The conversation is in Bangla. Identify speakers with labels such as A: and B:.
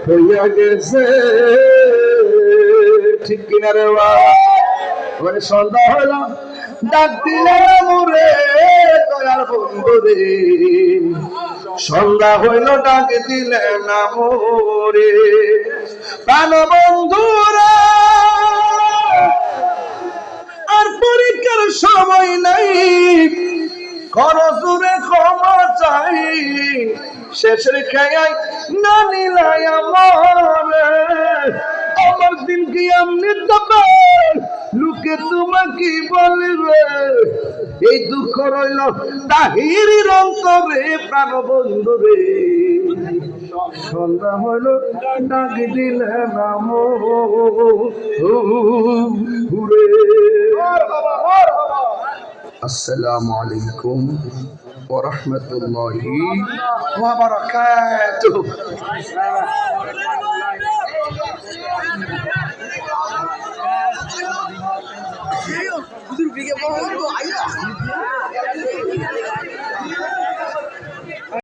A: হইয়া গেছে ঠিক কিনা রে ওরে সন্ধ্যা হলো ডাক দিলে মোরে দয়ার বন্ধু রে সন্ধ্যা হইল ডাক দিলে না মোরে প্রাণ বন্ধুরা আর পরীক্ষার সময় নাই করজুরে ক্ষমা চাই শেষের খেয়াই না নিলাই আমার দিন কি আমনি তবে লোকে তোমাকে বলবে এই দুঃখ রইল তাহিরির অন্তরে প্রাণ বন্ধু রে সন্ধ্যা হইল ডাক দিলে নাম আসসালামু আলাইকুম ওয়া রাহমাতুল্লাহি ওয়া বারাকাতুহু
B: Budur biga bog'lanib, ayya.